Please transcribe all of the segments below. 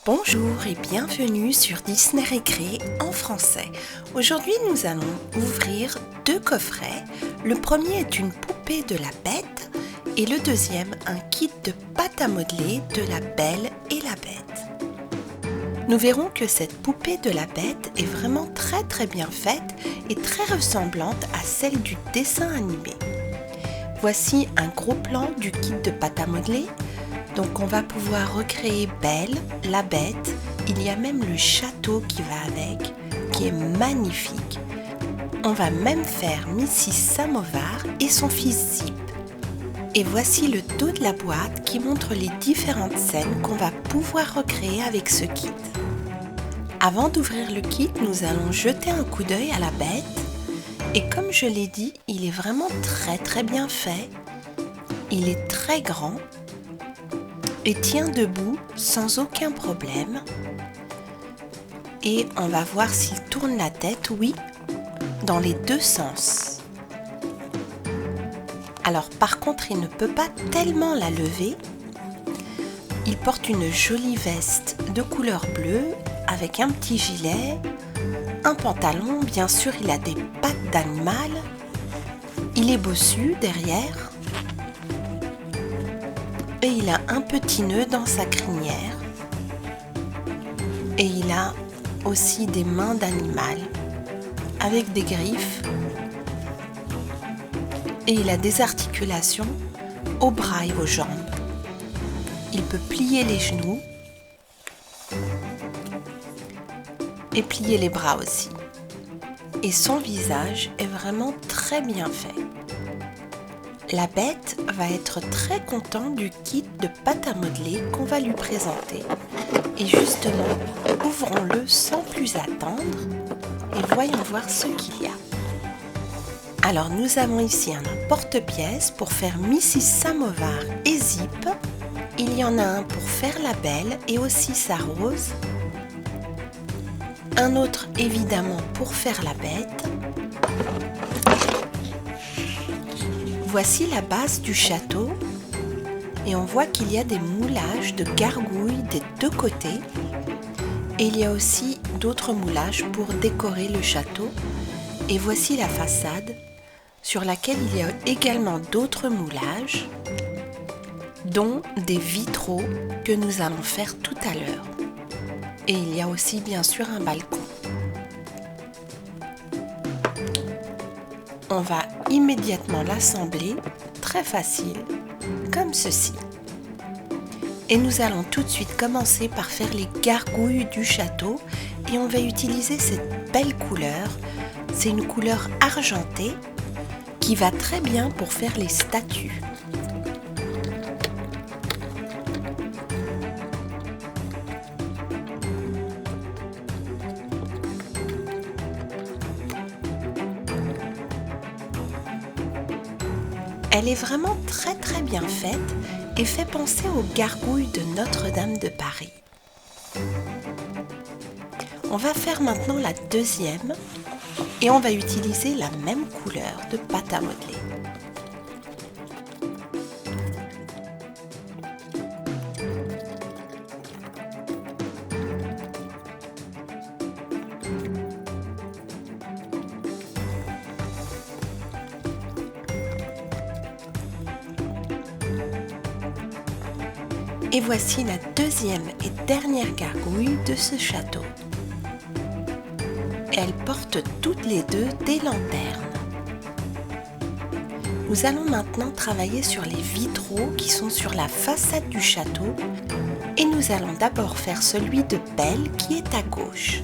Bonjour et bienvenue sur Disney Récré en français. Aujourd'hui, nous allons ouvrir deux coffrets. Le premier est une poupée de la Bête et le deuxième un kit de pâte à modeler de la Belle et la Bête. Nous verrons que cette poupée de la Bête est vraiment très bien faite et très ressemblante à celle du dessin animé. Voici un gros plan du kit de pâte à modeler. Donc on va pouvoir recréer Belle, la Bête, il y a même le château qui va avec, qui est magnifique. On va même faire Mrs Samovar et son fils Zip. Et voici le dos de la boîte qui montre les différentes scènes qu'on va pouvoir recréer avec ce kit. Avant d'ouvrir le kit, nous allons jeter un coup d'œil à la Bête. Et comme je l'ai dit, il est vraiment très bien fait. Il est très grand et tient debout sans aucun problème. Et on va voir s'il tourne la tête, oui, dans les deux sens. Alors par contre, il ne peut pas tellement la lever. Il porte une jolie veste de couleur bleue avec un petit gilet, un pantalon, bien sûr il a des pattes d'animal. Il est bossu derrière. Et il a un petit nœud dans sa crinière. Et il a aussi des mains d'animal avec des griffes. Et il a des articulations aux bras et aux jambes. Il peut plier les genoux et plier les bras aussi. Et son visage est vraiment très bien fait. La Bête va être très contente du kit de pâte à modeler qu'on va lui présenter. Et justement, ouvrons-le sans plus attendre et voyons voir ce qu'il y a. Alors nous avons ici un porte-pièces pour faire Mrs Samovar et Zip. Il y en a un pour faire la Belle et aussi sa Rose. Un autre évidemment pour faire la Bête. Voici la base du château et on voit qu'il y a des moulages de gargouilles des deux côtés et il y a aussi d'autres moulages pour décorer le château et voici la façade sur laquelle il y a également d'autres moulages dont des vitraux que nous allons faire tout à l'heure et il y a aussi bien sûr un balcon. On va immédiatement l'assembler, très facile, comme ceci. Et nous allons tout de suite commencer par faire les gargouilles du château et on va utiliser cette belle couleur. C'est une couleur argentée qui va très bien pour faire les statues. Elle est vraiment très bien faite et fait penser aux gargouilles de Notre-Dame de Paris. On va faire maintenant la deuxième et on va utiliser la même couleur de pâte à modeler. Et voici la deuxième et dernière gargouille de ce château. Elles portent toutes les deux des lanternes. Nous allons maintenant travailler sur les vitraux qui sont sur la façade du château et nous allons d'abord faire celui de Belle qui est à gauche.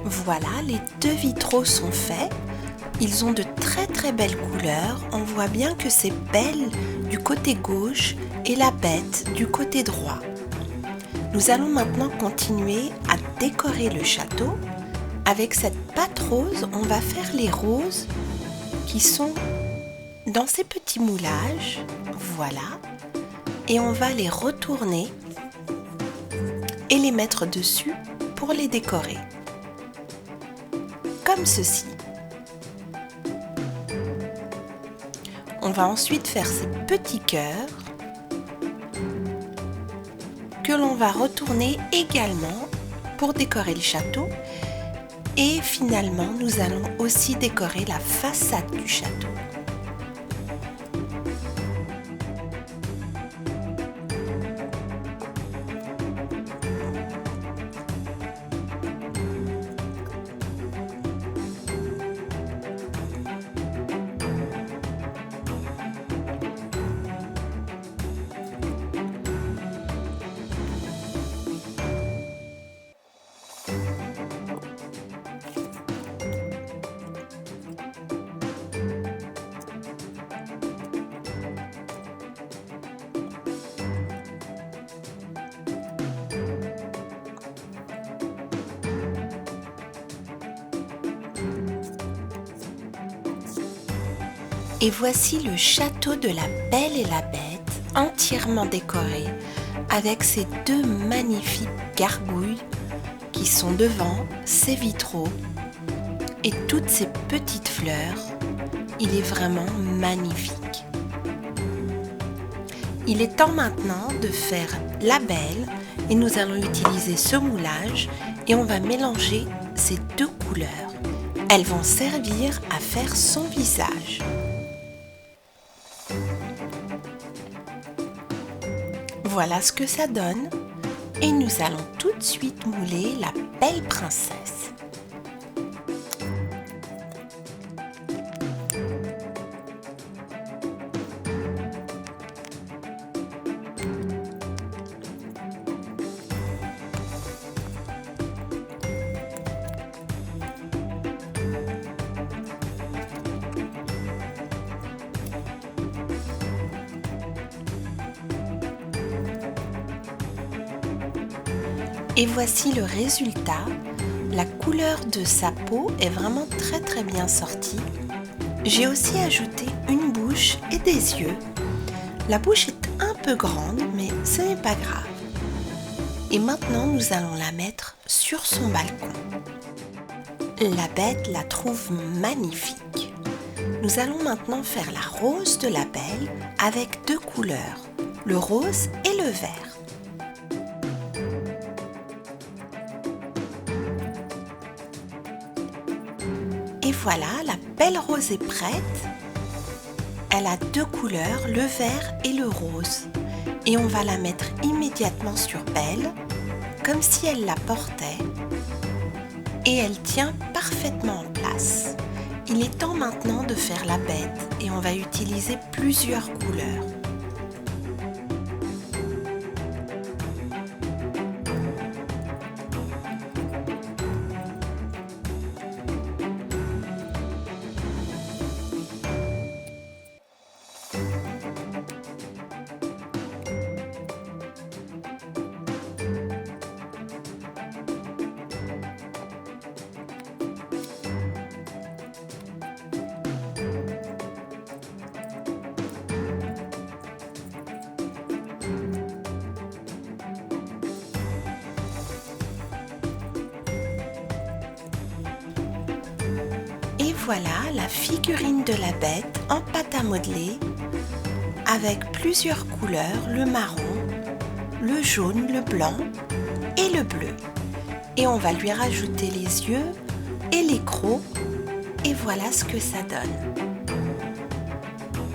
Voilà, les deux vitraux sont faits. Ils ont de très très belles couleurs. On voit bien que c'est Belle du côté gauche et la Bête du côté droit. Nous allons maintenant continuer à décorer le château. Avec cette pâte rose, on va faire les roses qui sont dans ces petits moulages. Voilà. Et on va les retourner et les mettre dessus pour les décorer. Comme ceci. On va ensuite faire ces petits cœurs que l'on va retourner également pour décorer le château. Et finalement, nous allons aussi décorer la façade du château. Et voici le château de la Belle et la Bête, entièrement décoré, avec ces deux magnifiques gargouilles qui sont devant ces vitraux et toutes ces petites fleurs. Il est vraiment magnifique. Il est temps maintenant de faire la Belle et nous allons utiliser ce moulage et on va mélanger ces deux couleurs. Elles vont servir à faire son visage. Voilà ce que ça donne et nous allons tout de suite mouler la belle princesse. Et voici le résultat. La couleur de sa peau est vraiment très très bien sortie. J'ai aussi ajouté une bouche et des yeux. La bouche est un peu grande, mais ce n'est pas grave. Et maintenant, nous allons la mettre sur son balcon. La Bête la trouve magnifique. Nous allons maintenant faire la rose de la Belle avec deux couleurs, le rose et le vert. Et voilà, la belle rose est prête. Elle a deux couleurs, le vert et le rose. Et on va la mettre immédiatement sur Belle, comme si elle la portait. Et elle tient parfaitement en place. Il est temps maintenant de faire la Bête et on va utiliser plusieurs couleurs. Et voilà la figurine de la Bête en pâte à modeler avec plusieurs couleurs, le marron, le jaune, le blanc et le bleu. Et on va lui rajouter les yeux et les crocs et voilà ce que ça donne.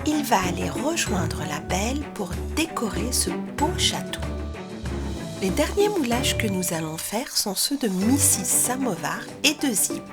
Il va aller rejoindre la Belle pour décorer ce beau château. Les derniers moulages que nous allons faire sont ceux de Mrs Samovar et de Zip.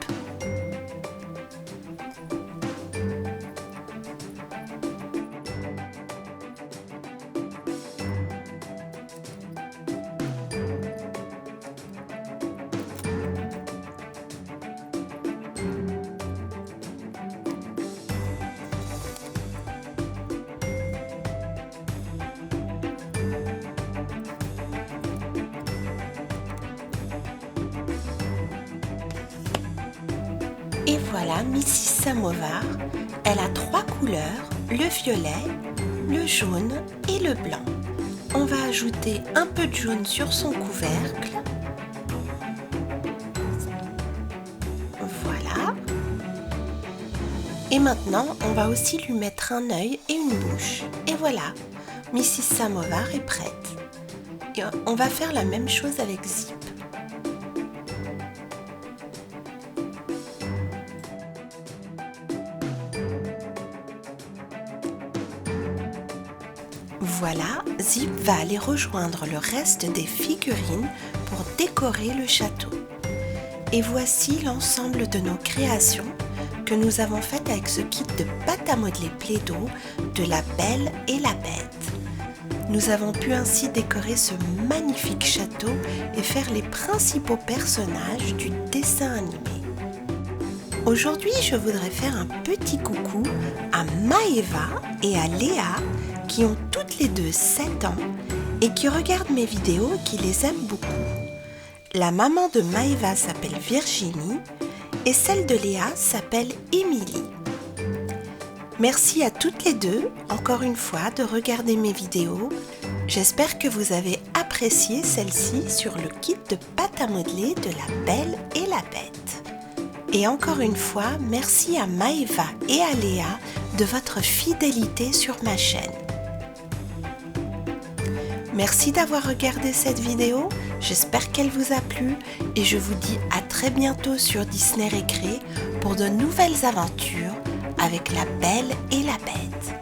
Et voilà Mrs Samovar, elle a 3 couleurs, le violet, le jaune et le blanc. On va ajouter un peu de jaune sur son couvercle. Voilà. Et maintenant, on va aussi lui mettre un œil et une bouche. Et voilà, Mrs Samovar est prête. Et on va faire la même chose avec Zip. Voilà, Zip va aller rejoindre le reste des figurines pour décorer le château. Et voici l'ensemble de nos créations que nous avons faites avec ce kit de pâte à modeler Play-Doh de La Belle et la Bête. Nous avons pu ainsi décorer ce magnifique château et faire les principaux personnages du dessin animé. Aujourd'hui, je voudrais faire un petit coucou à Maëva et à Léa qui ont toutes les deux 7 ans et qui regardent mes vidéos et qui les aiment beaucoup. La maman de Maëva s'appelle Virginie et celle de Léa s'appelle Émilie. Merci à toutes les deux, encore une fois, de regarder mes vidéos. J'espère que vous avez apprécié celle-ci sur le kit de pâte à modeler de La Belle et la Bête. Et encore une fois, merci à Maëva et à Léa de votre fidélité sur ma chaîne. Merci d'avoir regardé cette vidéo, j'espère qu'elle vous a plu et je vous dis à très bientôt sur Disney Récré pour de nouvelles aventures avec La Belle et la Bête.